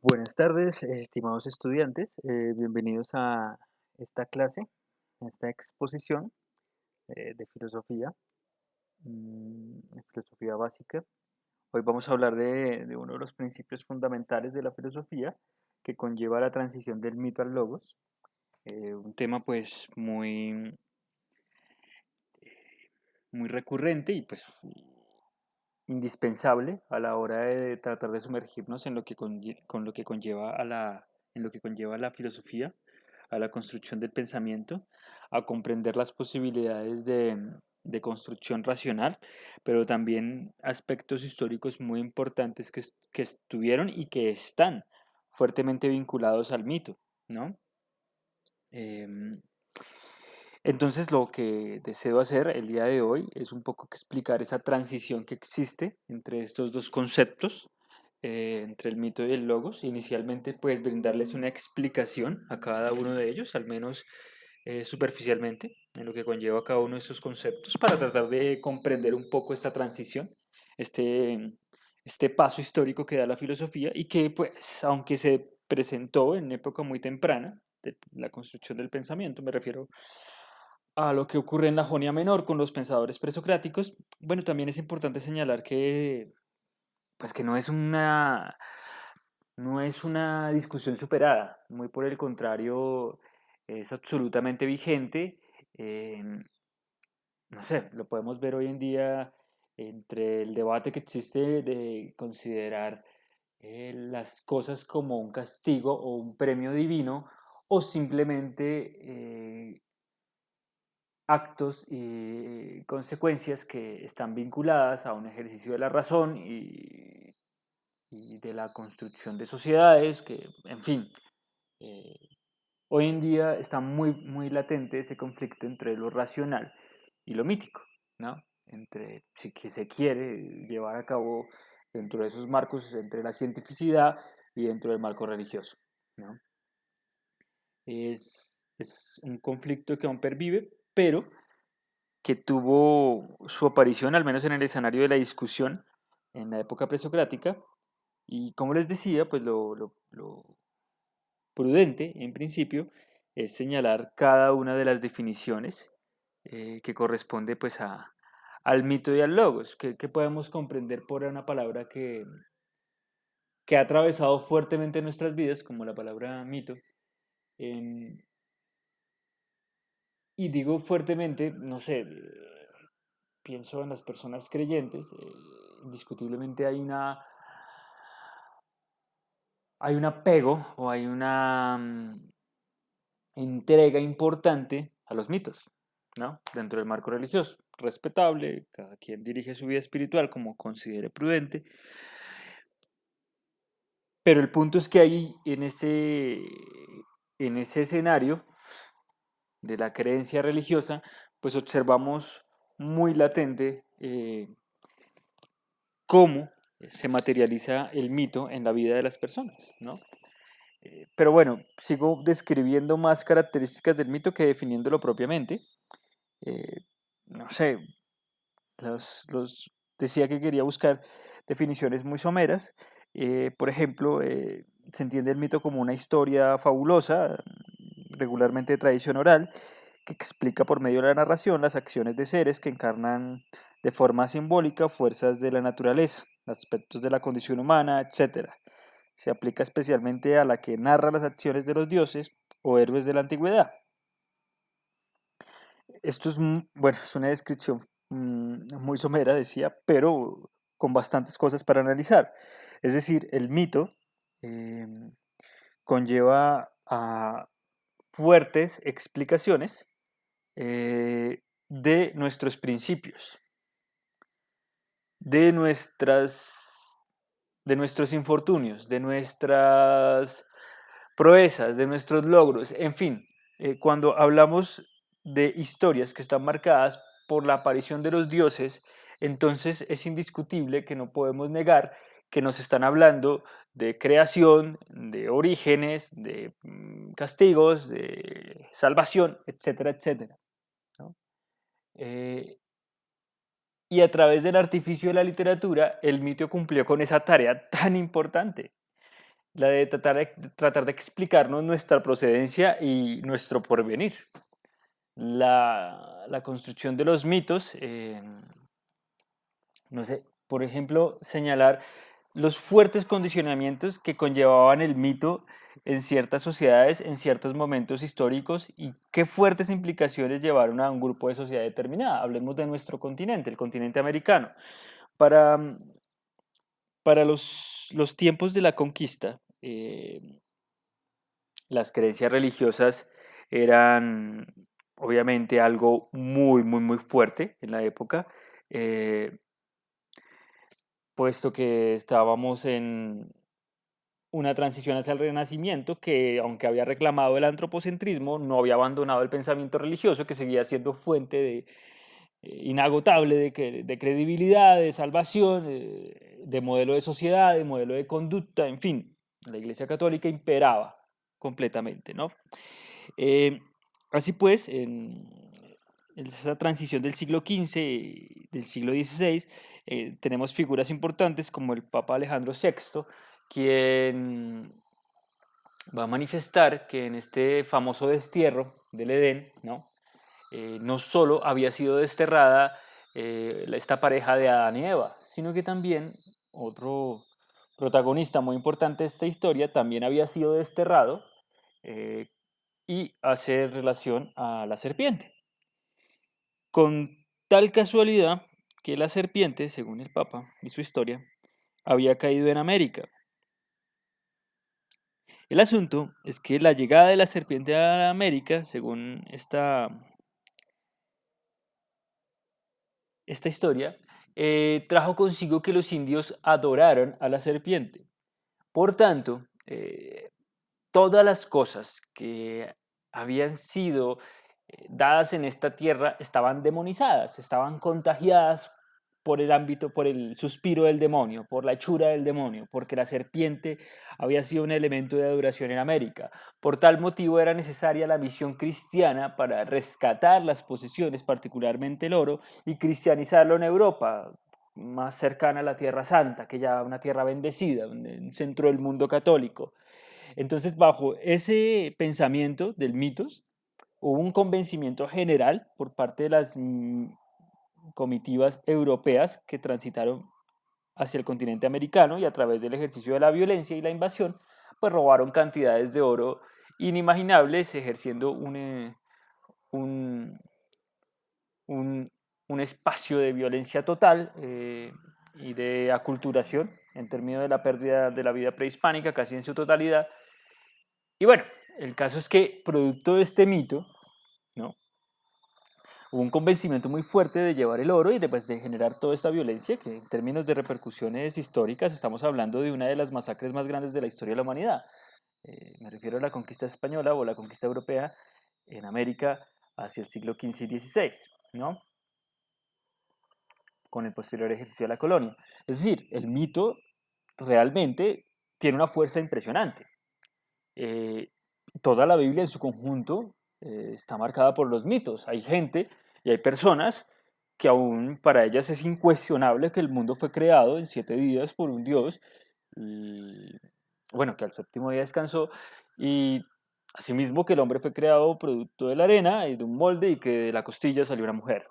Buenas tardes, estimados estudiantes. Bienvenidos a esta clase, a esta exposición de filosofía, de filosofía básica. Hoy vamos a hablar de uno de los principios fundamentales de la filosofía que conlleva la transición del mito al logos. Un tema pues muy recurrente y pues indispensable a la hora de tratar de sumergirnos en lo que con lo que conlleva en lo que conlleva la filosofía, a la construcción del pensamiento, a comprender las posibilidades de construcción racional, pero también aspectos históricos muy importantes que estuvieron y que están fuertemente vinculados al mito, ¿no? Em, entonces lo que deseo hacer el día de hoy es un poco explicar esa transición que existe entre estos dos conceptos, entre el mito y el logos. Inicialmente pues brindarles una explicación a cada uno de ellos, al menos superficialmente, en lo que conlleva cada uno de estos conceptos, para tratar de comprender un poco esta transición, este, este paso histórico que da la filosofía y que pues aunque se presentó en época muy temprana de la construcción del pensamiento, me refiero a lo que ocurre en la Jonia Menor con los pensadores presocráticos, bueno, también es importante señalar que, pues que no es una discusión superada, muy por el contrario, es absolutamente vigente. eh, no sé, lo podemos ver hoy en día entre el debate que existe de considerar las cosas como un castigo o un premio divino o simplemente actos y consecuencias que están vinculadas a un ejercicio de la razón y de la construcción de sociedades, que, en fin, eh, hoy en día está muy latente ese conflicto entre lo racional y lo mítico, ¿no? Entre si que se quiere llevar a cabo dentro de esos marcos entre la cientificidad y dentro del marco religioso, ¿no? Es un conflicto que aún pervive, pero que tuvo su aparición, al menos en el escenario de la discusión, en la época presocrática. Y como les decía, pues lo prudente, en principio, es señalar cada una de las definiciones que corresponde pues al mito y al logos, que podemos comprender por una palabra que ha atravesado fuertemente nuestras vidas, como la palabra mito. em, y digo fuertemente, no sé, pienso en las personas creyentes, indiscutiblemente hay un apego o hay una entrega importante a los mitos, ¿no? Dentro del marco religioso. Respetable, cada quien dirige su vida espiritual como considere prudente, pero el punto es que ahí en ese escenario de la creencia religiosa, pues observamos muy latente cómo se materializa el mito en la vida de las personas, ¿no? Pero bueno, sigo describiendo más características del mito que definiéndolo propiamente. Eh, no sé, decía que quería buscar definiciones muy someras. Por ejemplo, se entiende el mito como una historia fabulosa, regularmente de tradición oral, que explica por medio de la narración las acciones de seres que encarnan de forma simbólica fuerzas de la naturaleza, aspectos de la condición humana, etcétera. Se aplica especialmente a la que narra las acciones de los dioses o héroes de la antigüedad. Esto es, bueno, es una descripción muy somera, decía, pero con bastantes cosas para analizar. Es decir, el mito eh, conlleva a fuertes explicaciones de nuestros principios, de de nuestros infortunios, de nuestras proezas, de nuestros logros, en fin, cuando hablamos de historias que están marcadas por la aparición de los dioses, entonces es indiscutible que no podemos negar que nos están hablando de creación, de orígenes, de castigos, de salvación, etcétera, etcétera, ¿no? Eh, y a través del artificio de la literatura, el mito cumplió con esa tarea tan importante. la de tratar de explicarnos nuestra procedencia y nuestro porvenir. La construcción de los mitos, no sé, por ejemplo, señalar los fuertes condicionamientos que conllevaban el mito en ciertas sociedades, en ciertos momentos históricos, y qué fuertes implicaciones llevaron a un grupo de sociedad determinada. Hablemos de nuestro continente, el continente americano. Para, para los tiempos de la conquista, las creencias religiosas eran obviamente algo muy, muy, muy fuerte en la época, eh, puesto que estábamos en una transición hacia el Renacimiento que, aunque había reclamado el antropocentrismo, no había abandonado el pensamiento religioso, que seguía siendo fuente inagotable de credibilidad, de salvación, de modelo de sociedad, de modelo de conducta, en fin, la Iglesia Católica imperaba completamente, ¿no? Eh, Así pues, en esa transición del siglo XV y del siglo XVI, tenemos figuras importantes como el Papa Alejandro VI, quien va a manifestar que en este famoso destierro del Edén, ¿no? No solo había sido desterrada esta pareja de Adán y Eva, sino que también otro protagonista muy importante de esta historia también había sido desterrado, eh, y hace relación a la serpiente. Con tal casualidad que la serpiente, según el Papa y su historia, había caído en América. El asunto es que la llegada de la serpiente a América, según esta historia, trajo consigo que los indios adoraron a la serpiente. Por tanto, todas las cosas que habían sido dadas en esta tierra estaban demonizadas, estaban contagiadas por el ámbito, por el suspiro del demonio, por la hechura del demonio, porque la serpiente había sido un elemento de adoración en América. Por tal motivo era necesaria la misión cristiana para rescatar las posesiones, particularmente el oro, y cristianizarlo en Europa, más cercana a la Tierra Santa, que ya una tierra bendecida, un centro del mundo católico. Entonces, bajo ese pensamiento del mitos, hubo un convencimiento general por parte de las comitivas europeas que transitaron hacia el continente americano y a través del ejercicio de la violencia y la invasión, pues robaron cantidades de oro inimaginables, ejerciendo un, un, un espacio de violencia total, y de aculturación en términos de la pérdida de la vida prehispánica casi en su totalidad. Y bueno, el caso es que producto de este mito, ¿no? Hubo un convencimiento muy fuerte de llevar el oro y de generar toda esta violencia, que en términos de repercusiones históricas estamos hablando de una de las masacres más grandes de la historia de la humanidad. Me refiero a la conquista española o la conquista europea en América hacia el siglo XV y XVI, ¿no? Con el posterior ejercicio de la colonia. Es decir, el mito realmente tiene una fuerza impresionante. Eh, Toda la Biblia en su conjunto está marcada por los mitos. Hay gente y hay personas que aún para ellas es incuestionable que el mundo fue creado en 7 días por un Dios, y bueno, que al séptimo día descansó, y asimismo que el hombre fue creado producto de la arena y de un molde y que de la costilla salió una mujer.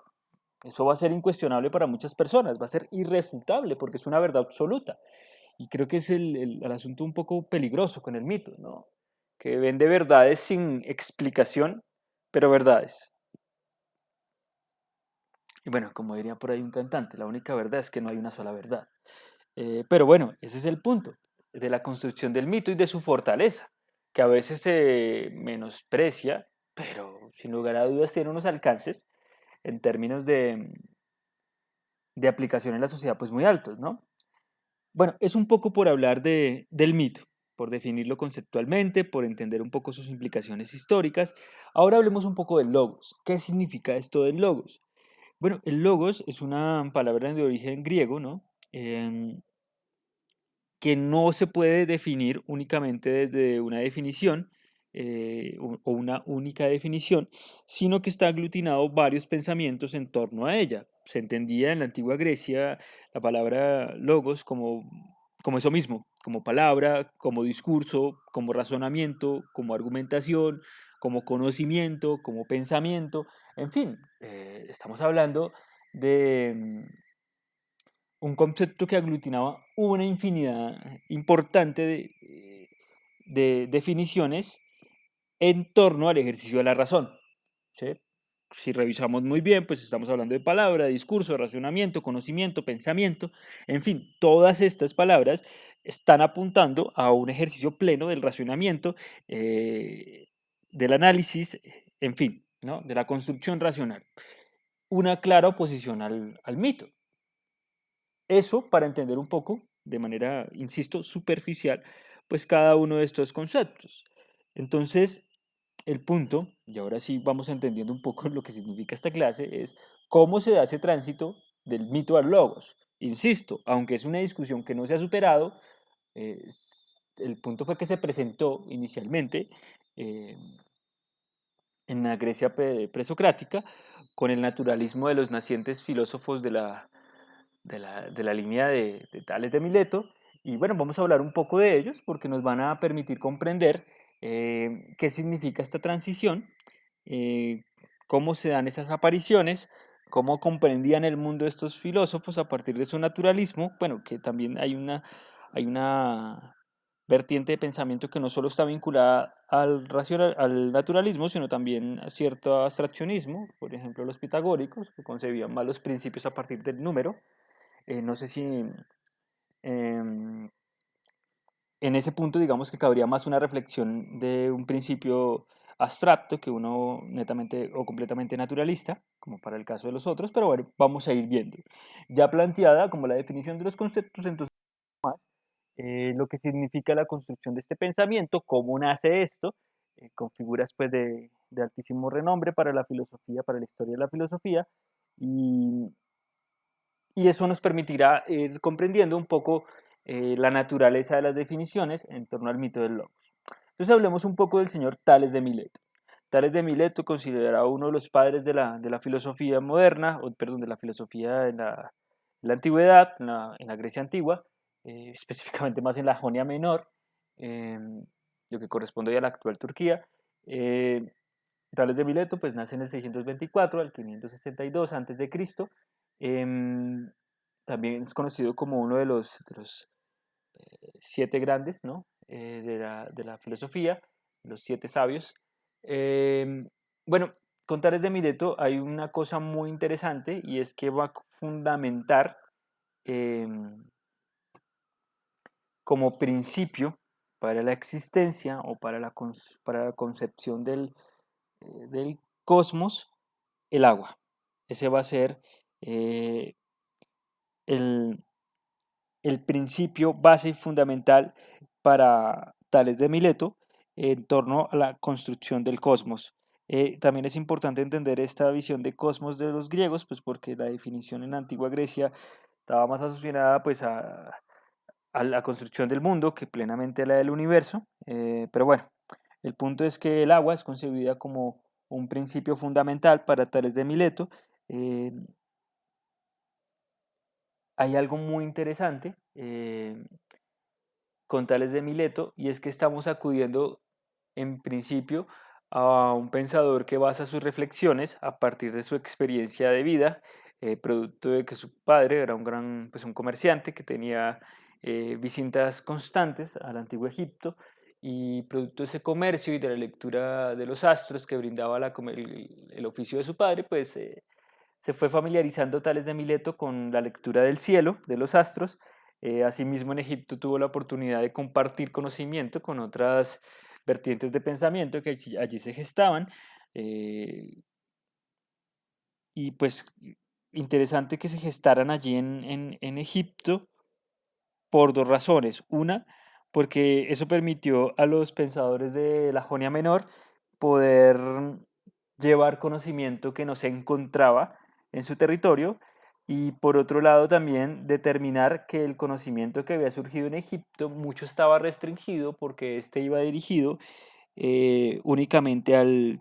Eso va a ser incuestionable para muchas personas, va a ser irrefutable porque es una verdad absoluta. Y creo que es el asunto un poco peligroso con el mito, ¿no? Que vende verdades sin explicación, pero verdades. Y bueno, como diría por ahí un cantante, la única verdad es que no hay una sola verdad. Pero bueno, ese es el punto de la construcción del mito y de su fortaleza, que a veces se menosprecia, pero sin lugar a dudas tiene unos alcances en términos de aplicación en la sociedad pues muy altos, ¿no? Bueno, es un poco por hablar del mito, por definirlo conceptualmente, por entender un poco sus implicaciones históricas. Ahora hablemos un poco del logos. ¿Qué significa esto del logos? Bueno, el logos es una palabra de origen griego, ¿no? Que no se puede definir únicamente desde una definición, o una única definición, sino que está aglutinado varios pensamientos en torno a ella. Se entendía en la antigua Grecia la palabra logos como como eso mismo, como palabra, como discurso, como razonamiento, como argumentación, como conocimiento, como pensamiento, en fin, estamos hablando de un concepto que aglutinaba una infinidad importante de definiciones en torno al ejercicio de la razón. ¿Sí? Si revisamos muy bien, pues estamos hablando de palabra, discurso, razonamiento, conocimiento, pensamiento, en fin, todas estas palabras están apuntando a un ejercicio pleno del razonamiento, del análisis, en fin, ¿no? De la construcción racional. Una clara oposición al mito. Eso para entender un poco, de manera, insisto, superficial, pues cada uno de estos conceptos. Entonces, el punto, y ahora sí vamos entendiendo un poco lo que significa esta clase, es cómo se da ese tránsito del mito al logos. Insisto, aunque es una discusión que no se ha superado, el punto fue que se presentó inicialmente eh, en la Grecia presocrática con el naturalismo de los nacientes filósofos de la línea de Tales de Mileto. Y bueno, vamos a hablar un poco de ellos porque nos van a permitir comprender qué significa esta transición, eh, cómo se dan esas apariciones, cómo comprendían el mundo estos filósofos a partir de su naturalismo. Bueno, que también hay una vertiente de pensamiento que no solo está vinculada al naturalismo, sino también a cierto abstraccionismo, por ejemplo los pitagóricos, que concebían más los principios a partir del número. No sé si em, en ese punto digamos que cabría más una reflexión de un principio abstracto que uno netamente o completamente naturalista, como para el caso de los otros, pero bueno, vamos a ir viendo. Ya planteada como la definición de los conceptos, entonces lo que significa la construcción de este pensamiento, cómo nace esto, con figuras pues de altísimo renombre para la filosofía, para la historia de la filosofía, y, y eso nos permitirá ir comprendiendo un poco la naturaleza de las definiciones en torno al mito del logos. Entonces hablemos un poco del señor Tales de Mileto. Tales de Mileto, considerado uno de los padres de la filosofía moderna, o perdón, de la filosofía en la antigüedad, en la Grecia antigua, específicamente más en la Jonia Menor, eh, lo que corresponde hoy a la actual Turquía. Eh, Tales de Mileto pues nace en el 624 al 562 a.C. También es conocido como uno de los siete grandes, ¿no? de la filosofía, los siete sabios. Em, bueno, con Tales de Mileto hay una cosa muy interesante y es que va a fundamentar em, como principio para la existencia o para la concepción del cosmos el agua. Ese va a ser eh, el, el principio base y fundamental para Tales de Mileto en torno a la construcción del cosmos. También es importante entender esta visión de cosmos de los griegos, pues porque la definición en la antigua Grecia estaba más asociada pues a la construcción del mundo que plenamente a la del universo. Pero bueno, el punto es que el agua es concebida como un principio fundamental para Tales de Mileto. Eh, Hay algo muy interesante con Tales de Mileto y es que estamos acudiendo en principio a un pensador que basa sus reflexiones a partir de su experiencia de vida, producto de que su padre era pues un comerciante que tenía visitas constantes al antiguo Egipto y producto de ese comercio y de la lectura de los astros que brindaba el oficio de su padre, pues se fue familiarizando Tales de Mileto con la lectura del cielo, de los astros. Asimismo, en Egipto tuvo la oportunidad de compartir conocimiento con otras vertientes de pensamiento que allí se gestaban. eh, y pues interesante que se gestaran allí en Egipto por dos razones. Una, porque eso permitió a los pensadores de la Jonia Menor poder llevar conocimiento que no se encontraba en su territorio y por otro lado también determinar que el conocimiento que había surgido en Egipto mucho estaba restringido porque este iba dirigido únicamente al,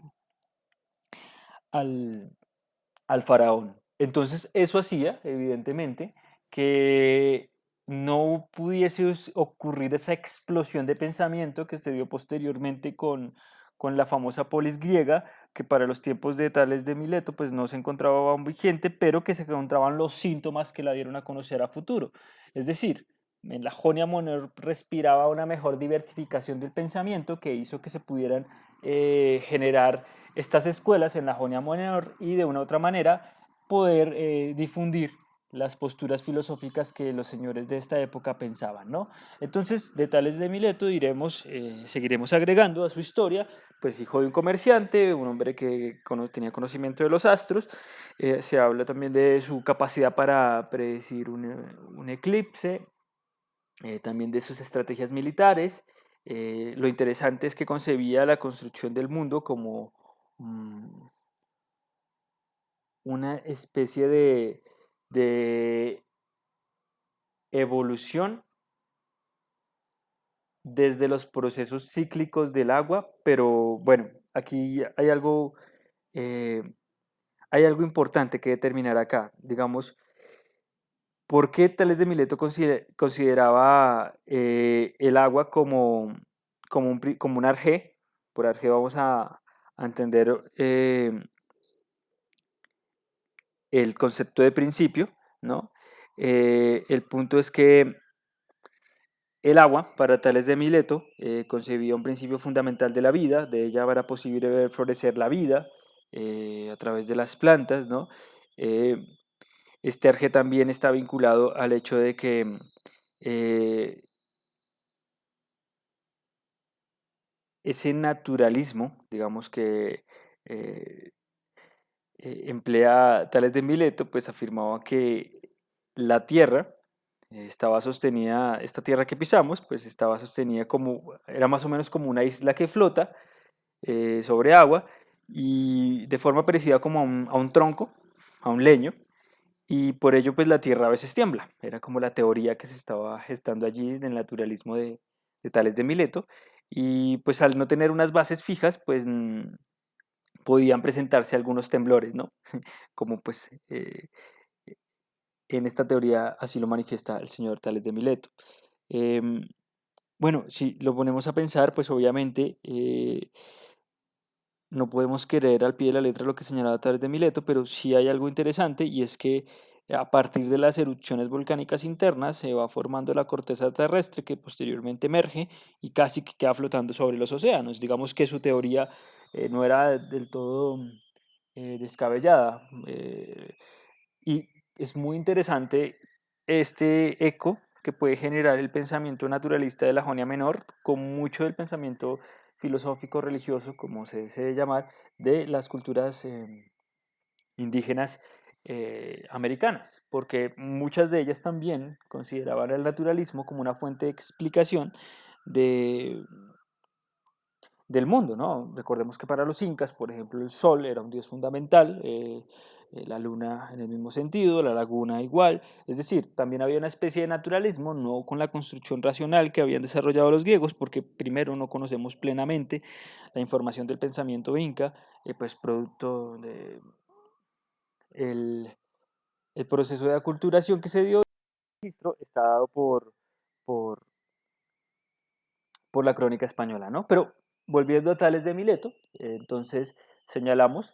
al faraón. Entonces eso hacía, evidentemente, que no pudiese ocurrir esa explosión de pensamiento que se dio posteriormente con la famosa polis griega, que para los tiempos de Tales de Mileto pues no se encontraba aún vigente, pero que se encontraban los síntomas que la dieron a conocer a futuro. Es decir, en la Jonia Menor respiraba una mejor diversificación del pensamiento que hizo que se pudieran generar estas escuelas en la Jonia Menor y de una u otra manera poder difundir las posturas filosóficas que los señores de esta época pensaban, ¿no? Entonces, de Tales de Mileto diremos, seguiremos agregando a su historia, pues hijo de un comerciante, un hombre que tenía conocimiento de los astros, se habla también de su capacidad para predecir un eclipse, también de sus estrategias militares. Lo interesante es que concebía la construcción del mundo como una especie de evolución desde los procesos cíclicos del agua, pero bueno, aquí eh, hay algo importante que determinar acá. Digamos, ¿por qué Tales de Mileto consideraba el agua como un arjé? Por arjé vamos a entender el concepto de principio, ¿no? El punto es que el agua, para Tales de Mileto, concebía un principio fundamental de la vida, de ella era posible ver florecer la vida a través de las plantas, ¿no? Eh, este arjé también está vinculado al hecho de que eh, ese naturalismo, digamos que eh, emplea Tales de Mileto, pues afirmaba que la tierra estaba sostenida, esta tierra que pisamos, pues estaba sostenida como, era más o menos como una isla que flota sobre agua y de forma parecida como a un tronco, a un leño, y por ello pues la tierra a veces tiembla. Era como la teoría que se estaba gestando allí en el naturalismo de Tales de Mileto, y pues al no tener unas bases fijas, pues podían presentarse algunos temblores, ¿no? Como pues en esta teoría así lo manifiesta el señor Tales de Mileto. Em, bueno, si lo ponemos a pensar, pues obviamente no podemos querer al pie de la letra lo que señalaba Tales de Mileto, pero sí hay algo interesante y es que a partir de las erupciones volcánicas internas se va formando la corteza terrestre que posteriormente emerge y casi que queda flotando sobre los océanos. Digamos que su teoría no era del todo descabellada. Y es muy interesante este eco que puede generar el pensamiento naturalista de la Jonia Menor con mucho del pensamiento filosófico religioso, como se desee llamar, de las culturas indígenas americanas, porque muchas de ellas también consideraban el naturalismo como una fuente de explicación de, del mundo, ¿no? Recordemos que para los incas, por ejemplo, el sol era un dios fundamental, la luna en el mismo sentido, la laguna igual, es decir, también había una especie de naturalismo, no con la construcción racional que habían desarrollado los griegos, porque primero no conocemos plenamente la información del pensamiento inca, pues producto de el proceso de aculturación que se dio, el registro está dado por, por la crónica española, ¿no? Pero volviendo a Tales de Mileto, entonces señalamos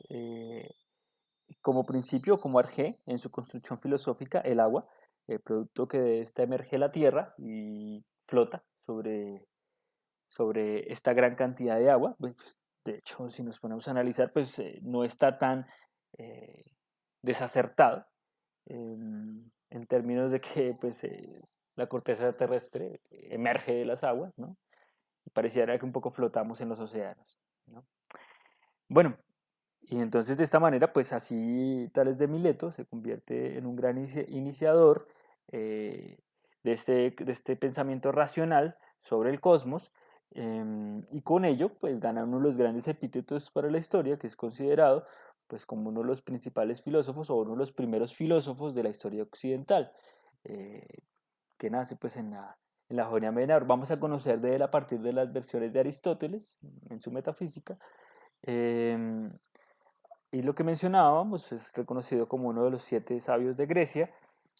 como principio, como arjé en su construcción filosófica, el agua, el producto que de esta emerge la tierra y flota sobre esta gran cantidad de agua. Pues, de hecho, si nos ponemos a analizar, pues no está tan eh, desacertado en términos de que pues, la corteza terrestre emerge de las aguas, ¿no? Y pareciera que un poco flotamos en los océanos, ¿no? Bueno, y entonces de esta manera, pues así Tales de Mileto se convierte en un gran iniciador eh, de este pensamiento racional sobre el cosmos y con ello pues gana uno de los grandes epítetos para la historia que es considerado pues como uno de los principales filósofos o uno de los primeros filósofos de la historia occidental eh, que nace pues en la Jonia Menor. Vamos a conocer de él a partir de las versiones de Aristóteles en su metafísica. em, y lo que mencionábamos es reconocido como uno de los siete sabios de Grecia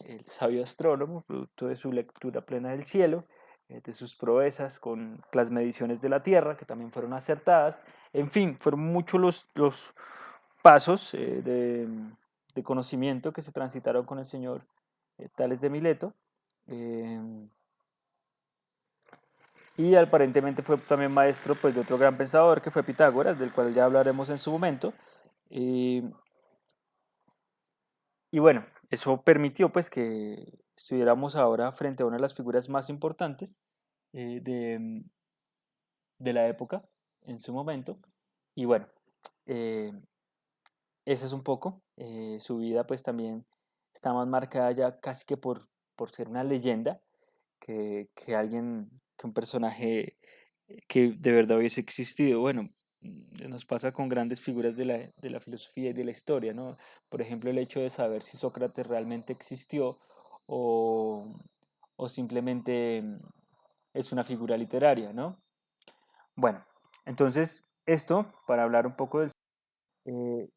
el sabio astrónomo, producto de su lectura plena del cielo, de sus proezas con las mediciones de la Tierra, que también fueron acertadas. En fin, fueron muchos los pasos de conocimiento que se transitaron con el señor Tales de Mileto. eh, y aparentemente fue también maestro pues, de otro gran pensador que fue Pitágoras, del cual ya hablaremos en su momento. Eh, y bueno, eso permitió pues que estuviéramos ahora frente a una de las figuras más importantes eh, de, de la época en su momento. Y bueno, eh, esa es un poco. Su vida pues también está más marcada ya casi que por ser una leyenda que alguien, que un personaje que de verdad hubiese existido. Bueno, nos pasa con grandes figuras de la filosofía y de la historia, ¿no? Por ejemplo, el hecho de saber si Sócrates realmente existió o, o simplemente es una figura literaria, ¿no? Bueno, entonces esto para hablar un poco del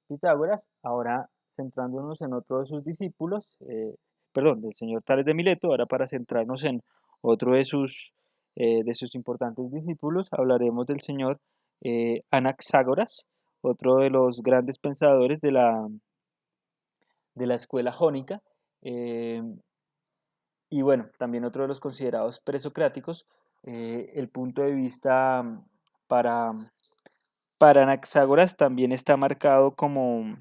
Pitágoras, ahora centrándonos en otro de sus discípulos, perdón, del señor Tales de Mileto, ahora para centrarnos en otro de sus importantes discípulos, hablaremos del señor Anaxágoras, otro de los grandes pensadores de la escuela jónica, eh, y bueno, también otro de los considerados presocráticos. El punto de vista para para Anaxágoras también está marcado como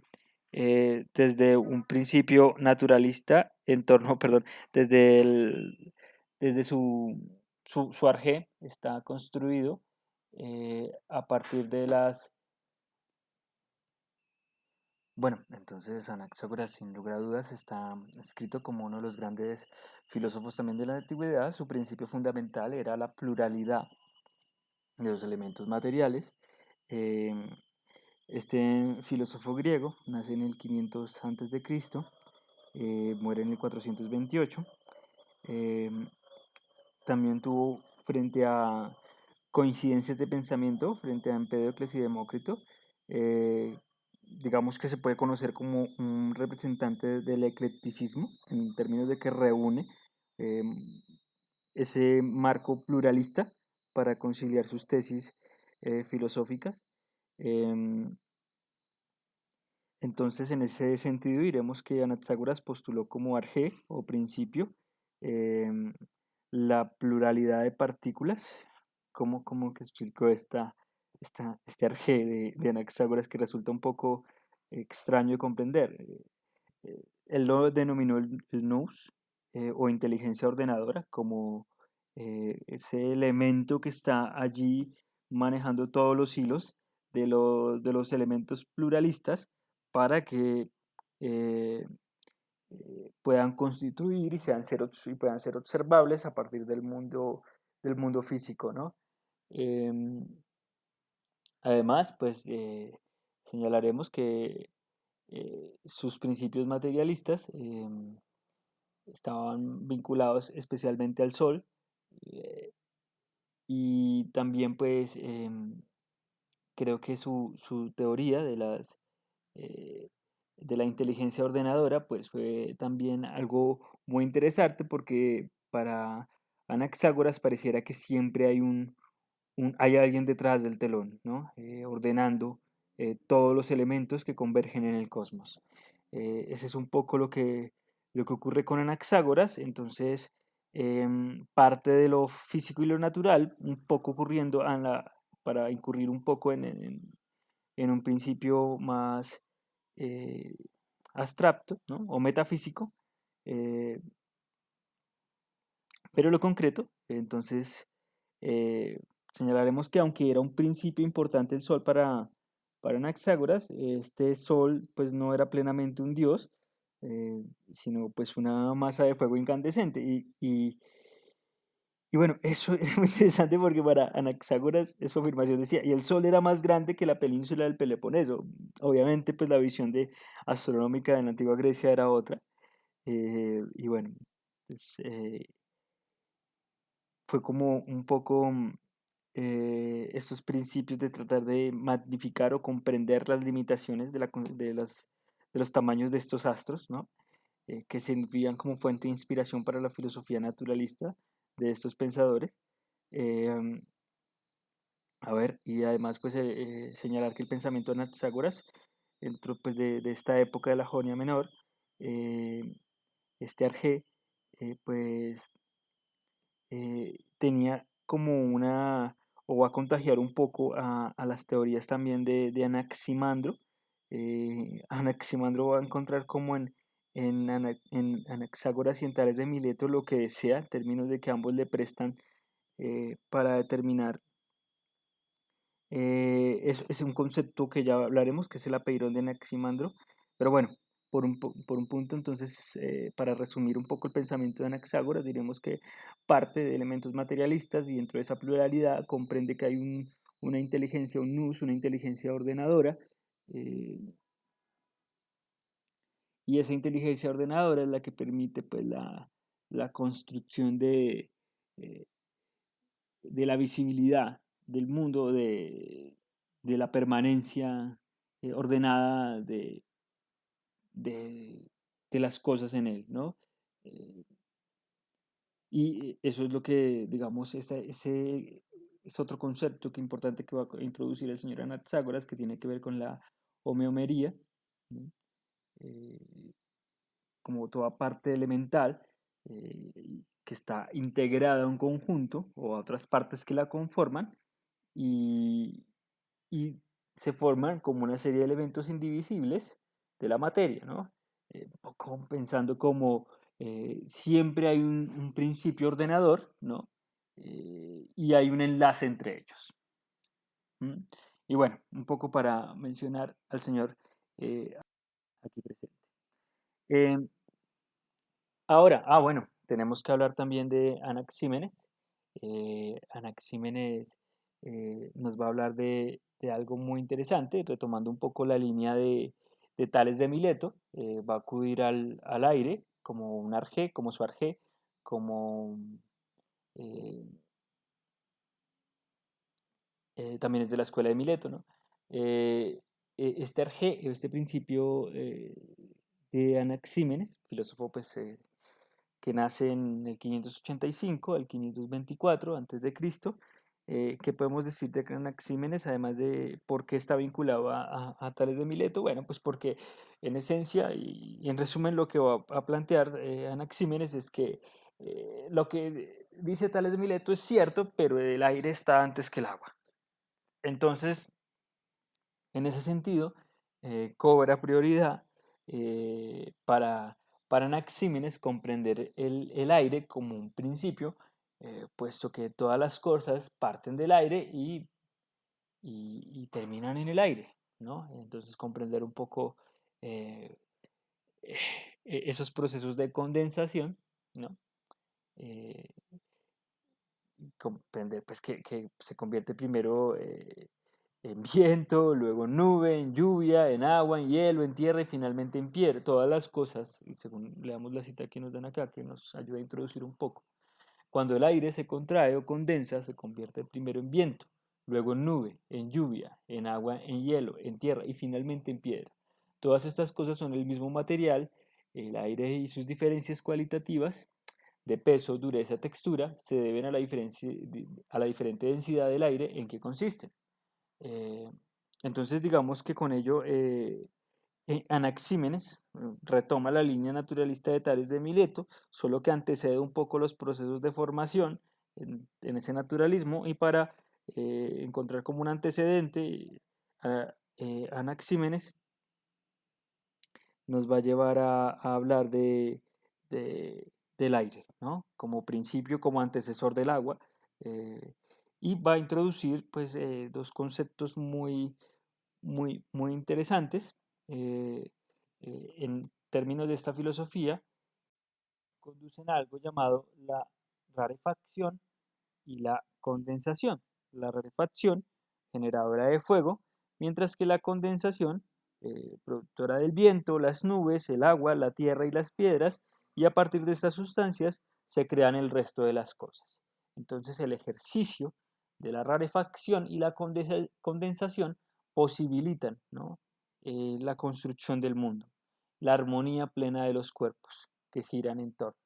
desde un principio naturalista en torno, perdón, desde, desde su arjé está construido a partir de las... Bueno, entonces Anaxágoras sin lugar a dudas está escrito como uno de los grandes filósofos también de la antigüedad. Su principio fundamental era la pluralidad de los elementos materiales. em, Este filósofo griego nace en el 500 a.C., muere en el 428. eh, También tuvo frente a coincidencias de pensamiento, frente a Empédocles y Demócrito, eh, digamos que se puede conocer como un representante del eclecticismo, en términos de que reúne eh, ese marco pluralista para conciliar sus tesis filosóficas. Em, Entonces, en ese sentido, diremos que Anaxágoras postuló como arjé o principio em, la pluralidad de partículas. ¿Cómo que explicó este arjé de Anaxágoras que resulta un poco extraño de comprender? Él lo denominó el nous o inteligencia ordenadora como ese elemento que está allí manejando todos los hilos de los elementos pluralistas para que eh, puedan constituir y, y puedan ser observables a partir del mundo físico, ¿no? Em, Además, pues señalaremos que sus principios materialistas estaban vinculados especialmente al sol eh, y también pues creo que su teoría eh, de la inteligencia ordenadora pues fue también algo muy interesante porque para Anaxágoras pareciera que siempre hay hay alguien detrás del telón, ¿no? Ordenando todos los elementos que convergen en el cosmos. Ese es un poco lo que ocurre con Anaxágoras, entonces parte de lo físico y lo natural, un poco ocurriendo para incurrir un poco en un principio más eh, abstracto, ¿no? O metafísico, eh, pero lo concreto, entonces eh, señalaremos que aunque era un principio importante el Sol para Anaxágoras, este Sol pues no era plenamente un dios, sino pues una masa de fuego incandescente. Y bueno, eso es muy interesante porque para Anaxágoras su afirmación decía, y el Sol era más grande que la península del Peloponeso. Obviamente pues la visión astronómica de la antigua Grecia era otra. Y bueno, pues, fue como un poco estos principios de tratar de magnificar o comprender las limitaciones de los tamaños de estos astros, ¿no? que servían como fuente de inspiración para la filosofía naturalista de estos pensadores. Eh, a ver, y además pues señalar que el pensamiento de Anaxágoras, dentro pues de esta época de la Jonia Menor, eh, este Arjé, pues tenía como una, o va a contagiar un poco a las teorías también de Anaximandro. Anaximandro va a encontrar como en Anaxágoras y en Tales de Mileto lo que desea, en términos de que ambos le prestan para determinar. Es un concepto que ya hablaremos, que es el apeirón de Anaximandro, pero bueno, por un punto, entonces, para resumir un poco el pensamiento de Anaxágoras, diremos que parte de elementos materialistas y dentro de esa pluralidad comprende que hay una inteligencia, un nous, una inteligencia ordenadora, eh, y esa inteligencia ordenadora es la que permite pues la construcción eh, de la visibilidad del mundo, de la permanencia ordenada de, de las cosas en él, ¿no? Eh, y eso es lo que, digamos, ese es otro concepto que importante que va a introducir el señor Anaxágoras, que tiene que ver con la homeomería, ¿no? Eh, como toda parte elemental que está integrada a un conjunto o a otras partes que la conforman y, y se forman como una serie de elementos indivisibles de la materia, ¿no? Un poco pensando como siempre hay un principio ordenador, ¿no? Y hay un enlace entre ellos. ¿Mm? Y bueno, un poco para mencionar al señor aquí presente. Eh, Ahora, bueno, tenemos que hablar también de Anaxímenes. Anaxímenes nos va a hablar de algo muy interesante, retomando un poco la línea de Tales de Mileto. Va a acudir al aire como un arjé, como su arjé, como eh, también es de la escuela de Mileto, ¿no? Este arjé, este principio de Anaxímenes, filósofo pues que nace en el 585 al 524 antes de Cristo. ¿Qué podemos decir de Anaxímenes, además de por qué está vinculado a Tales de Mileto? Bueno, pues porque en esencia y en resumen lo que va a plantear Anaxímenes es que lo que dice Tales de Mileto es cierto, pero el aire está antes que el agua. Entonces, en ese sentido, cobra prioridad para Anaxímenes comprender el aire como un principio, puesto que todas las cosas parten del aire y terminan en el aire, ¿no? Entonces comprender un poco eh, esos procesos de condensación, ¿no? Eh, comprender pues que se convierte primero en viento, luego en nube, en lluvia, en agua, en hielo, en tierra y finalmente en piedra. Todas las cosas, y según leamos la cita que nos dan acá, que nos ayuda a introducir un poco. Cuando el aire se contrae o condensa, se convierte primero en viento, luego en nube, en lluvia, en agua, en hielo, en tierra y finalmente en piedra. Todas estas cosas son el mismo material, el aire y sus diferencias cualitativas de peso, dureza, textura, se deben a la diferente densidad del aire en que consisten. Eh, entonces, digamos que con ello Anaxímenes retoma la línea naturalista de Tales de Mileto, solo que antecede un poco los procesos de formación en ese naturalismo y para encontrar como un antecedente Anaxímenes nos va a llevar a hablar del aire, ¿no? Como principio, como antecesor del agua, eh, y va a introducir pues dos conceptos muy interesantes en términos de esta filosofía, conducen a algo llamado la rarefacción y la condensación. La rarefacción, generadora de fuego, mientras que la condensación, productora del viento, las nubes, el agua, la tierra y las piedras, y a partir de estas sustancias se crean el resto de las cosas. Entonces el ejercicio de la rarefacción y la condensación posibilitan, ¿no? La construcción del mundo. la armonía plena de los cuerpos que giran en torno,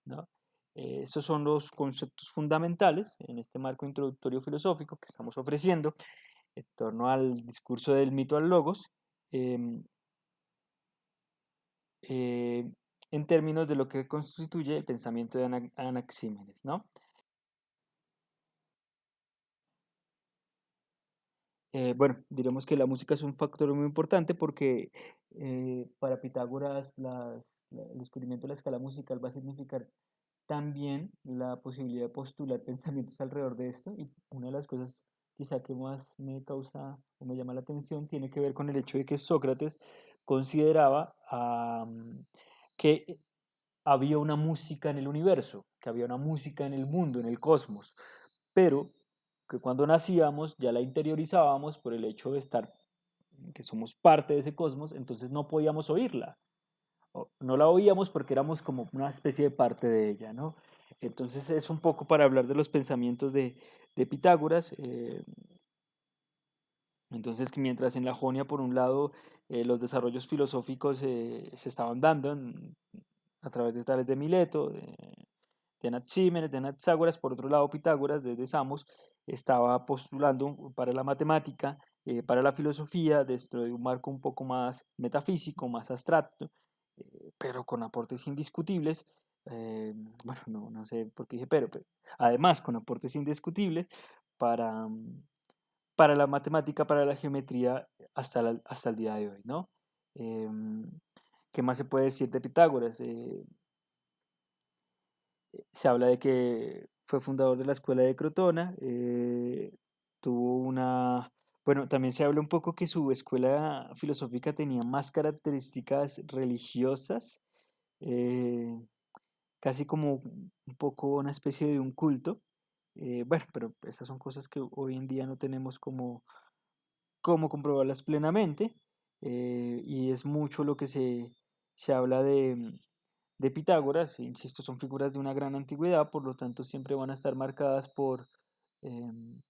¿no? Esos son los conceptos fundamentales en este marco introductorio filosófico que estamos ofreciendo en torno al discurso del mito al logos, em, eh, en términos de lo que constituye el pensamiento de Anaxímenes, ¿no? Bueno, diremos que la música es un factor muy importante porque para Pitágoras el descubrimiento de la escala musical va a significar también la posibilidad de postular pensamientos alrededor de esto. Y una de las cosas quizá que más me causa o me llama la atención tiene que ver con el hecho de que Sócrates consideraba que había una música en el universo, que había una música en el mundo, en el cosmos, pero que cuando nacíamos ya la interiorizábamos por el hecho de estar, que somos parte de ese cosmos, entonces no podíamos oírla. No la oíamos porque éramos como una especie de parte de ella, ¿no? Entonces es un poco para hablar de los pensamientos de Pitágoras. Entonces, que mientras en la Jonia, por un lado, los desarrollos filosóficos se estaban dando a través de Tales de Mileto, de Anaxímenes, de Anaxágoras, por otro lado, Pitágoras, desde Samos, estaba postulando para la matemática, para la filosofía, dentro de un marco un poco más metafísico, más abstracto, pero con aportes indiscutibles. Bueno, no sé por qué dije pero además con aportes indiscutibles para, para la matemática, para la geometría hasta el día de hoy, ¿no? Em, ¿Qué más se puede decir de Pitágoras? Se habla de que fue fundador de la escuela de Crotona, tuvo una... Bueno, también se habla un poco que su escuela filosófica tenía más características religiosas, eh, casi como un poco una especie de un culto. Bueno, pero estas son cosas que hoy en día no tenemos como cómo comprobarlas plenamente, y es mucho lo que se habla de Pitágoras. Insisto, son figuras de una gran antigüedad, por lo tanto siempre van a estar marcadas em,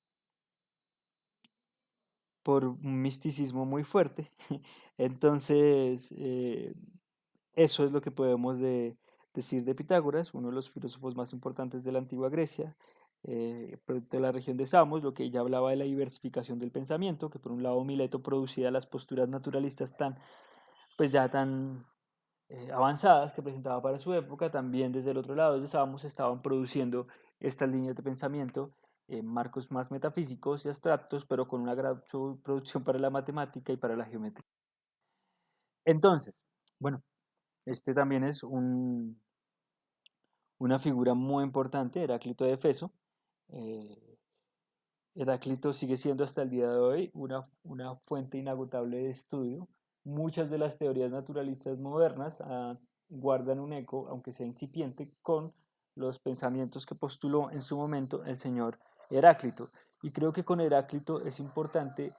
por un misticismo muy fuerte. Entonces, eso es lo que podemos decir de Pitágoras, uno de los filósofos más importantes de la antigua Grecia, producto de la región de Samos, lo que ella hablaba de la diversificación del pensamiento, que por un lado Mileto producía las posturas naturalistas pues ya tan avanzadas que presentaba para su época, también desde el otro lado, desde Samos, estaban produciendo estas líneas de pensamiento, marcos más metafísicos y abstractos, pero con una gran producción para la matemática y para la geometría. Entonces, bueno, este también es una figura muy importante, Heráclito de Éfeso. Eh, Heráclito sigue siendo hasta el día de hoy una fuente inagotable de estudio. Muchas de las teorías naturalistas modernas guardan un eco, aunque sea incipiente, con los pensamientos que postuló en su momento el señor Heráclito. Y creo que con Heráclito es importante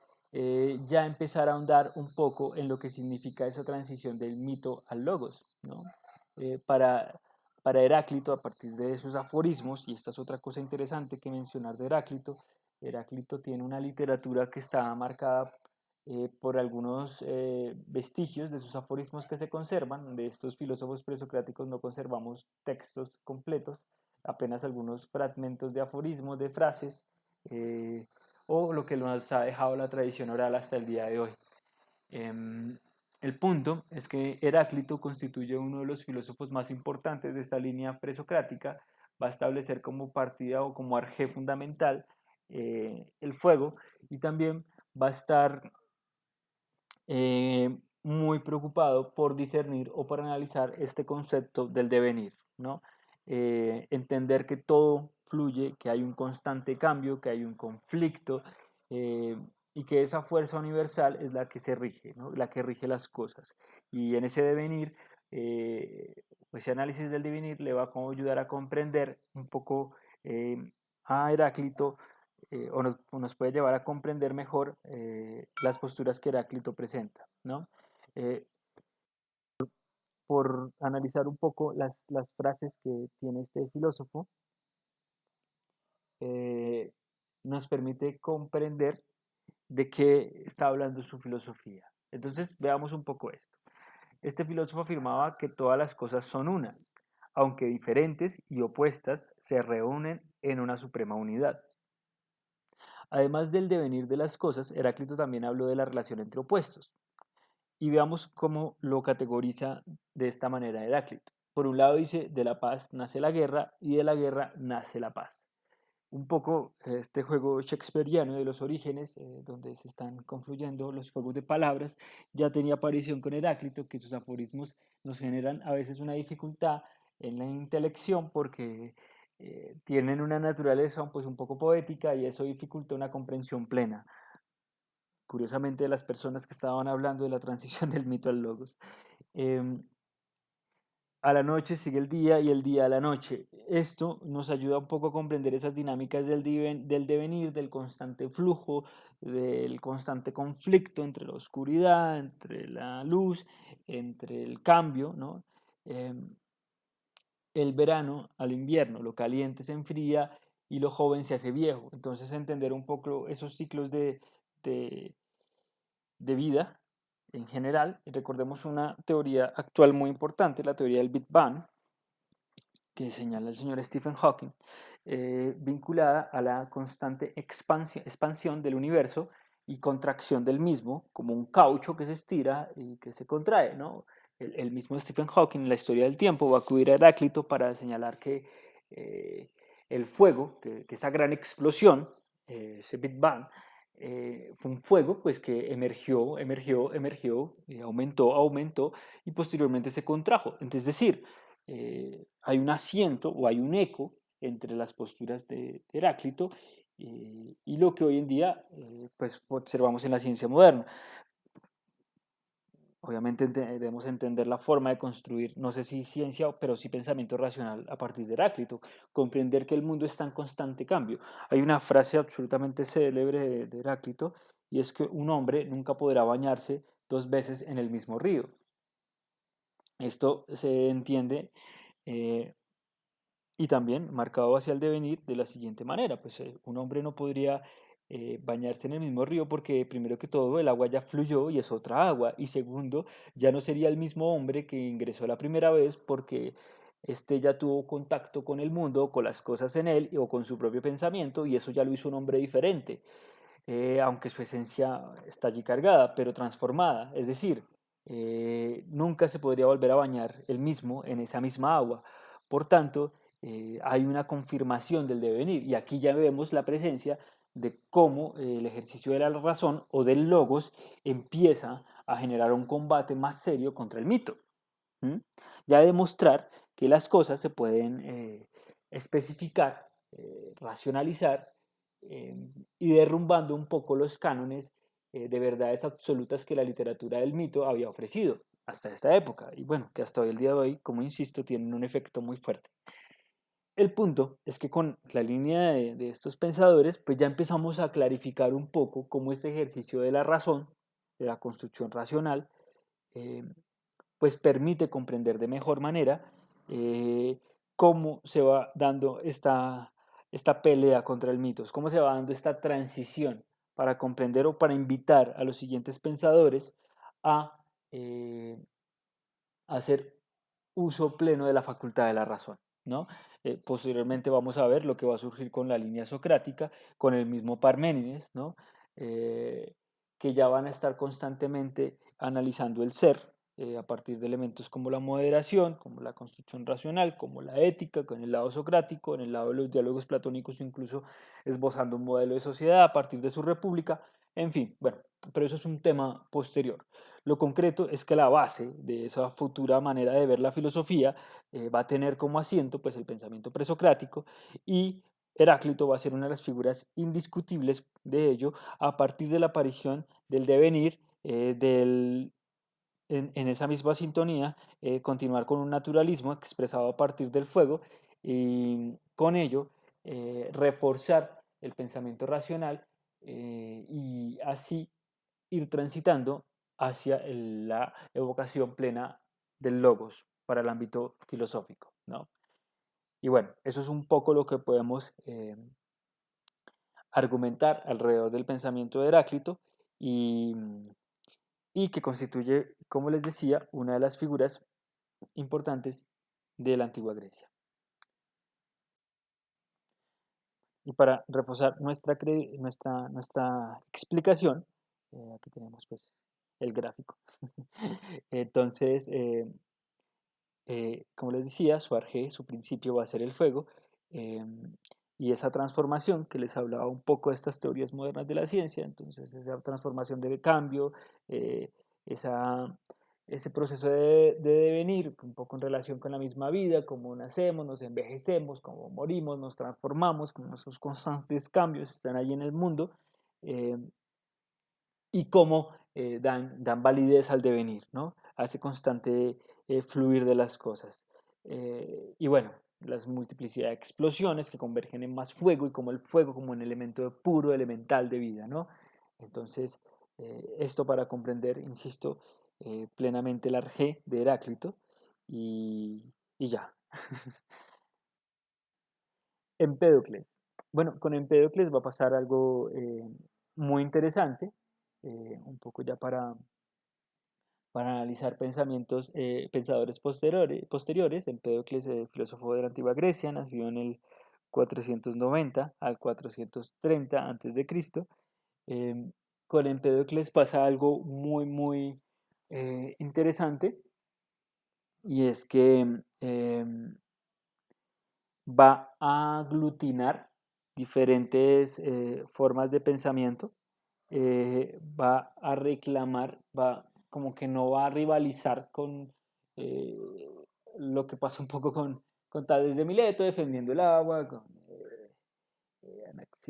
ya empezar a ahondar un poco en lo que significa esa transición del mito al logos, ¿no? Eh, para, para Heráclito, a partir de esos aforismos, y esta es otra cosa interesante que mencionar de Heráclito, Heráclito tiene una literatura que está marcada por algunos vestigios de sus aforismos que se conservan. De estos filósofos presocráticos no conservamos textos completos, apenas algunos fragmentos de aforismos, de frases, eh, o lo que nos ha dejado la tradición oral hasta el día de hoy. Em, el punto es que Heráclito constituye uno de los filósofos más importantes de esta línea presocrática, va a establecer como partida o como arjé fundamental el fuego, y también va a estar muy preocupado por discernir o por analizar este concepto del devenir, ¿no? Entender que todo fluye, que hay un constante cambio, que hay un conflicto, y que esa fuerza universal es la que se rige, ¿no? La que rige las cosas. Y en ese devenir, ese análisis del devenir le va a ayudar a comprender un poco a Heráclito, o nos puede llevar a comprender mejor las posturas que Heráclito presenta, ¿no? Eh, por analizar un poco las frases que tiene este filósofo, eh, nos permite comprender de qué está hablando su filosofía. Entonces, veamos un poco esto. Este filósofo afirmaba que todas las cosas son una, aunque diferentes y opuestas, se reúnen en una suprema unidad. Además del devenir de las cosas, Heráclito también habló de la relación entre opuestos. Y veamos cómo lo categoriza de esta manera Heráclito. Por un lado dice, de la paz nace la guerra y de la guerra nace la paz. Un poco este juego shakespeariano de los orígenes, donde se están confluyendo los juegos de palabras, ya tenía aparición con Heráclito, que sus aforismos nos generan a veces una dificultad en la intelección porque tienen una naturaleza pues un poco poética y eso dificulta una comprensión plena. Curiosamente, de las personas que estaban hablando de la transición del mito al logos. Eh, a la noche sigue el día y el día a la noche. Esto nos ayuda un poco a comprender esas dinámicas del devenir, del constante flujo, del constante conflicto entre la oscuridad, entre la luz, entre el cambio, ¿no? Eh, el verano al invierno, lo caliente se enfría y lo joven se hace viejo. Entonces entender un poco esos ciclos de, de vida en general. Recordemos una teoría actual muy importante, la teoría del Big Bang, que señala el señor Stephen Hawking, vinculada a la constante expansión del universo y contracción del mismo, como un caucho que se estira y que se contrae, ¿no? El mismo Stephen Hawking en la historia del tiempo va a acudir a Heráclito para señalar que el fuego, que esa gran explosión, ese Big Bang, fue un fuego pues que emergió, aumentó y posteriormente se contrajo. Es decir, hay un asiento o hay un eco entre las posturas de Heráclito y lo que hoy en día pues observamos en la ciencia moderna. Obviamente debemos entender la forma de construir, no sé si ciencia, pero sí pensamiento racional a partir de Heráclito, comprender que el mundo está en constante cambio. Hay una frase absolutamente célebre de Heráclito y es que un hombre nunca podrá bañarse dos veces en el mismo río. Esto se entiende eh, y también marcado hacia el devenir de la siguiente manera, pues un hombre no podría bañarse en el mismo río porque primero que todo el agua ya fluyó y es otra agua y segundo ya no sería el mismo hombre que ingresó la primera vez porque este ya tuvo contacto con el mundo, con las cosas en él o con su propio pensamiento y eso ya lo hizo un hombre diferente, aunque su esencia está allí cargada pero transformada, es decir, nunca se podría volver a bañar el mismo en esa misma agua. Por tanto, hay una confirmación del devenir y aquí ya vemos la presencia de cómo el ejercicio de la razón o del logos empieza a generar un combate más serio contra el mito. ¿Mm? Ya demostrar que las cosas se pueden especificar, racionalizar eh, y derrumbando un poco los cánones de verdades absolutas que la literatura del mito había ofrecido hasta esta época y bueno, que hasta hoy el día de hoy, como insisto, tienen un efecto muy fuerte. El punto es que con la línea de estos pensadores, pues ya empezamos a clarificar un poco cómo este ejercicio de la razón, de la construcción racional, eh, pues permite comprender de mejor manera eh, cómo se va dando esta pelea contra el mitos, cómo se va dando esta transición para comprender o para invitar a los siguientes pensadores a eh, hacer uso pleno de la facultad de la razón, ¿no? Posteriormente vamos a ver lo que va a surgir con la línea socrática, con el mismo Parménides, ¿no? Eh, que ya van a estar constantemente analizando el ser a partir de elementos como la moderación, como la construcción racional, como la ética, con el lado socrático, en el lado de los diálogos platónicos, incluso esbozando un modelo de sociedad a partir de su república, en fin, bueno, pero eso es un tema posterior. Lo concreto es que la base de esa futura manera de ver la filosofía va a tener como asiento pues, el pensamiento presocrático y Heráclito va a ser una de las figuras indiscutibles de ello a partir de la aparición del devenir, en esa misma sintonía, continuar con un naturalismo expresado a partir del fuego y con ello reforzar el pensamiento racional y así ir transitando hacia la evocación plena del logos para el ámbito filosófico, ¿no? Y bueno, eso es un poco lo que podemos argumentar alrededor del pensamiento de Heráclito y, y que constituye, como les decía, una de las figuras importantes de la antigua Grecia. Y para reforzar nuestra explicación, aquí tenemos pues el gráfico. Entonces, como les decía, su arjé, su principio va a ser el fuego, y esa transformación que les hablaba un poco de estas teorías modernas de la ciencia, entonces esa transformación de cambio, eh, esa, ese proceso de devenir, un poco en relación con la misma vida, cómo nacemos, nos envejecemos, cómo morimos, nos transformamos, como esos constantes cambios están ahí en el mundo, eh, y cómo dan validez al devenir, ¿no? A ese constante fluir de las cosas. Y bueno, las multiplicidad de explosiones que convergen en más fuego y como el fuego como un elemento puro, elemental de vida, ¿no? Entonces, esto para comprender, insisto, plenamente el arjé de Heráclito y ya. Empédocles. Bueno, con Empédocles va a pasar algo muy interesante, un poco ya para analizar pensadores posteriores. Empédocles, filósofo de la antigua Grecia, nació en el 490 al 430 a.C. Con Empédocles pasa algo muy interesante, y es que va a aglutinar diferentes formas de pensamiento, va a reclamar, va como que no va a rivalizar con eh, lo que pasa un poco con Tales de Mileto defendiendo el agua, con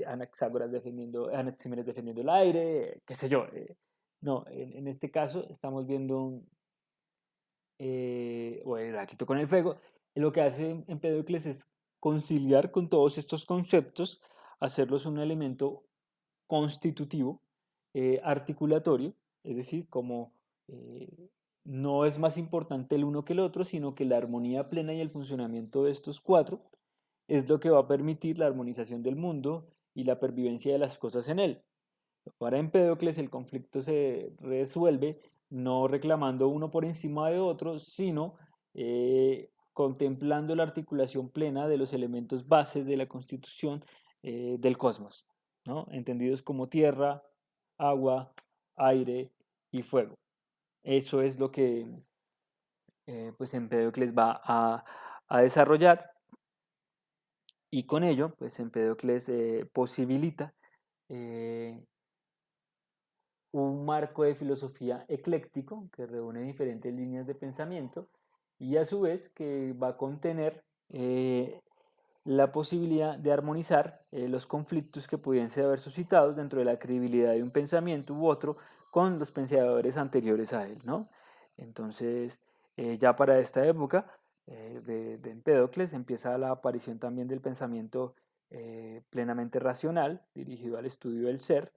Anaxágoras defendiendo, Anaxímenes defendiendo el aire, qué sé yo. No, en este caso estamos viendo o Heráclito con el fuego. Lo que hace Empédocles es conciliar con todos estos conceptos, hacerlos un elemento constitutivo, articulatorio, es decir, como no es más importante el uno que el otro, sino que la armonía plena y el funcionamiento de estos cuatro es lo que va a permitir la armonización del mundo y la pervivencia de las cosas en él. Para Empédocles el conflicto se resuelve no reclamando uno por encima de otro, sino contemplando la articulación plena de los elementos bases de la constitución del cosmos, ¿no? Entendidos como tierra, agua, aire y fuego. Eso es lo que pues Empédocles va a desarrollar, y con ello pues Empédocles posibilita eh, un marco de filosofía ecléctico que reúne diferentes líneas de pensamiento y a su vez que va a contener la posibilidad de armonizar los conflictos que pudiesen haber suscitados dentro de la credibilidad de un pensamiento u otro con los pensadores anteriores a él, ¿no? Entonces, ya para esta época de Empédocles empieza la aparición también del pensamiento plenamente racional, dirigido al estudio del ser,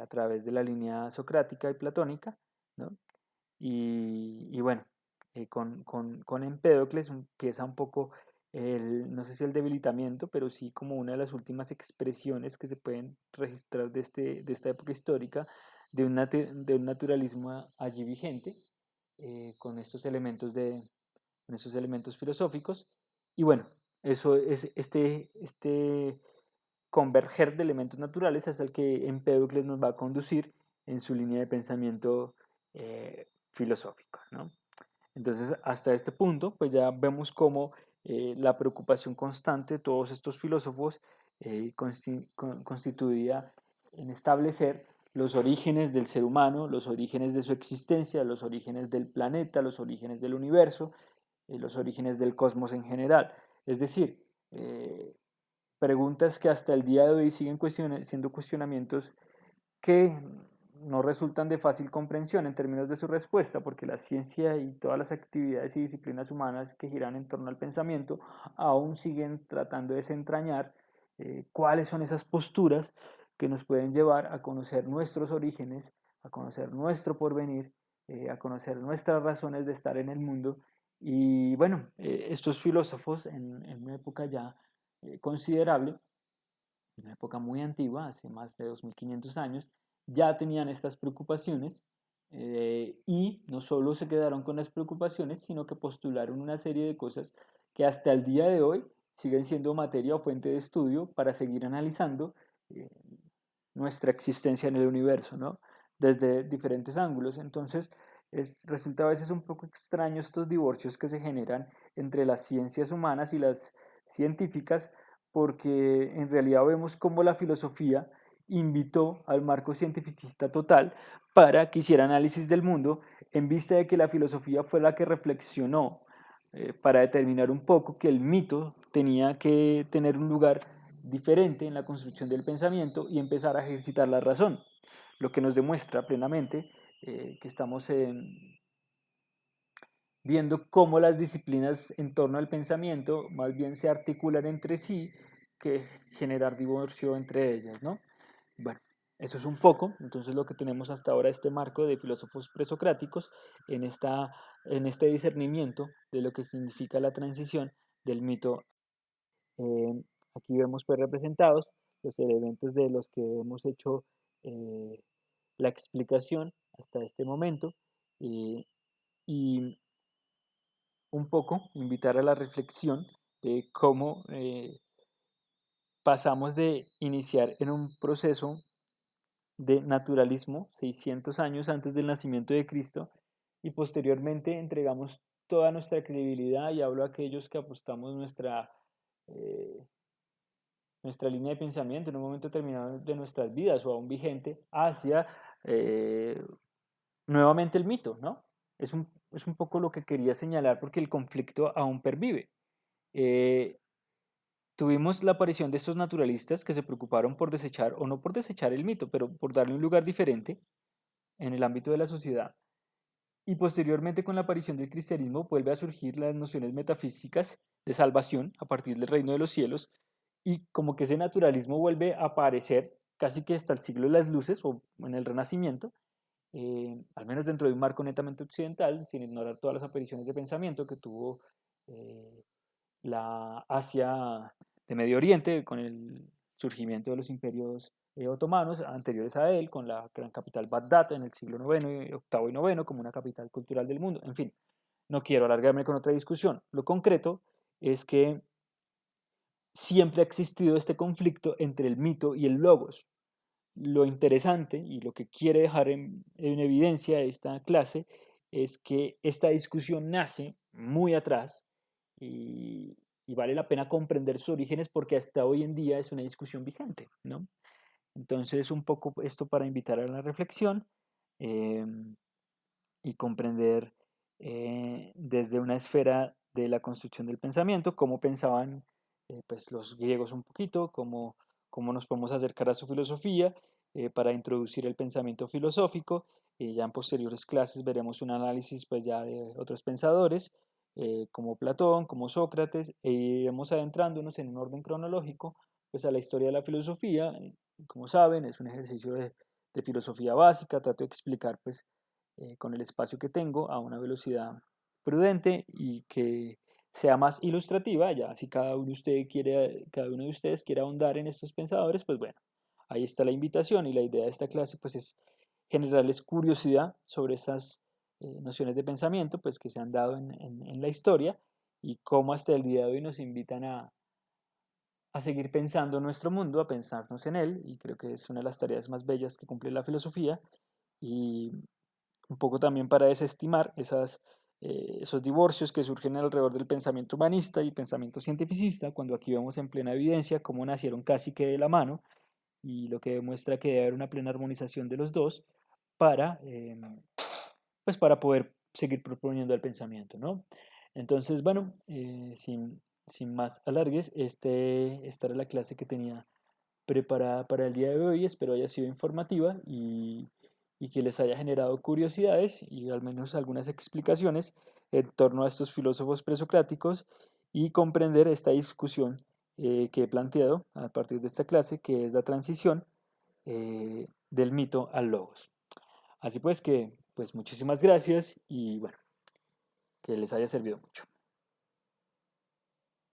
a través de la línea socrática y platónica, ¿no? Y bueno, con Empédocles empieza un poco no sé si el debilitamiento, pero sí como una de las últimas expresiones que se pueden registrar de esta época histórica, de un naturalismo allí vigente, con con estos elementos filosóficos. Y bueno, eso es este converger de elementos naturales hasta el que Empédocles nos va a conducir en su línea de pensamiento filosófico, ¿no? Entonces, hasta este punto, pues ya vemos cómo la preocupación constante de todos estos filósofos constituía en establecer los orígenes del ser humano, los orígenes de su existencia, los orígenes del planeta, los orígenes del universo, los orígenes del cosmos en general. Es decir, preguntas que hasta el día de hoy siguen siendo cuestionamientos que no resultan de fácil comprensión en términos de su respuesta, porque la ciencia y todas las actividades y disciplinas humanas que giran en torno al pensamiento aún siguen tratando de desentrañar cuáles son esas posturas que nos pueden llevar a conocer nuestros orígenes, a conocer nuestro porvenir, a conocer nuestras razones de estar en el mundo. Y bueno, estos filósofos en una época ya considerable, una época muy antigua, hace más de 2500 años, ya tenían estas preocupaciones y no solo se quedaron con las preocupaciones, sino que postularon una serie de cosas que hasta el día de hoy siguen siendo materia o fuente de estudio para seguir analizando eh, nuestra existencia en el universo, ¿no? Desde diferentes ángulos. Entonces, resulta a veces un poco extraño estos divorcios que se generan entre las ciencias humanas y las científicas, porque en realidad vemos cómo la filosofía invitó al marco cientificista total para que hiciera análisis del mundo, en vista de que la filosofía fue la que reflexionó para determinar un poco que el mito tenía que tener un lugar diferente en la construcción del pensamiento y empezar a ejercitar la razón, lo que nos demuestra plenamente que estamos viendo cómo las disciplinas en torno al pensamiento más bien se articulan entre sí que generar divorcio entre ellas, ¿no? Bueno, eso es un poco, entonces lo que tenemos hasta ahora, este marco de filósofos presocráticos en este discernimiento de lo que significa la transición del mito. Eh, Aquí vemos pues representados los elementos de los que hemos hecho eh, la explicación hasta este momento y un poco invitar a la reflexión de cómo pasamos de iniciar en un proceso de naturalismo 600 años antes del nacimiento de Cristo y posteriormente entregamos toda nuestra credibilidad y hablo a aquellos que apostamos eh, nuestra línea de pensamiento en un momento determinado de nuestras vidas o aún vigente hacia eh, nuevamente el mito, ¿no? Es un poco lo que quería señalar porque el conflicto aún pervive. Eh, Tuvimos la aparición de estos naturalistas que se preocuparon por desechar, o no por desechar el mito, pero por darle un lugar diferente en el ámbito de la sociedad. Y posteriormente con la aparición del cristianismo vuelve a surgir las nociones metafísicas de salvación a partir del reino de los cielos y como que ese naturalismo vuelve a aparecer casi que hasta el siglo de las luces o en el Renacimiento, al menos dentro de un marco netamente occidental, sin ignorar todas las apariciones de pensamiento que tuvo eh, la Asia de Medio Oriente con el surgimiento de los imperios otomanos anteriores a él, con la gran capital Bagdad en el siglo IX, octavo y noveno como una capital cultural del mundo. En fin, no quiero alargarme con otra discusión. Lo concreto es que siempre ha existido este conflicto entre el mito y el logos. Lo interesante y lo que quiere dejar en evidencia esta clase es que esta discusión nace muy atrás y vale la pena comprender sus orígenes porque hasta hoy en día es una discusión vigente, ¿no? Entonces, un poco esto para invitar a la reflexión eh, y comprender desde una esfera de la construcción del pensamiento cómo pensaban pues los griegos un poquito, cómo nos podemos acercar a su filosofía para introducir el pensamiento filosófico. Ya en posteriores clases veremos un análisis pues ya de otros pensadores como Platón, como Sócrates, e iremos adentrándonos en un orden cronológico pues a la historia de la filosofía. Como saben, es un ejercicio de filosofía básica, trato de explicar pues con el espacio que tengo a una velocidad prudente y que sea más ilustrativa. Ya si cada uno de ustedes quiere ahondar en estos pensadores, pues bueno, ahí está la invitación y la idea de esta clase pues es generarles curiosidad sobre esas nociones de pensamiento pues que se han dado en la historia y cómo hasta el día de hoy nos invitan a seguir pensando en nuestro mundo, a pensarnos en él, y creo que es una de las tareas más bellas que cumple la filosofía, y un poco también para desestimar esos divorcios que surgen alrededor del pensamiento humanista y pensamiento cientificista, cuando aquí vemos en plena evidencia cómo nacieron casi que de la mano, y lo que demuestra que debe haber una plena armonización de los dos para, pues para poder seguir proponiendo el pensamiento, ¿no? Entonces, bueno, sin más alargues, esta era la clase que tenía preparada para el día de hoy. Espero haya sido informativa y que les haya generado curiosidades y al menos algunas explicaciones en torno a estos filósofos presocráticos y comprender esta discusión que he planteado a partir de esta clase, que es la transición del mito al logos. Así pues que, pues muchísimas gracias y bueno, que les haya servido mucho.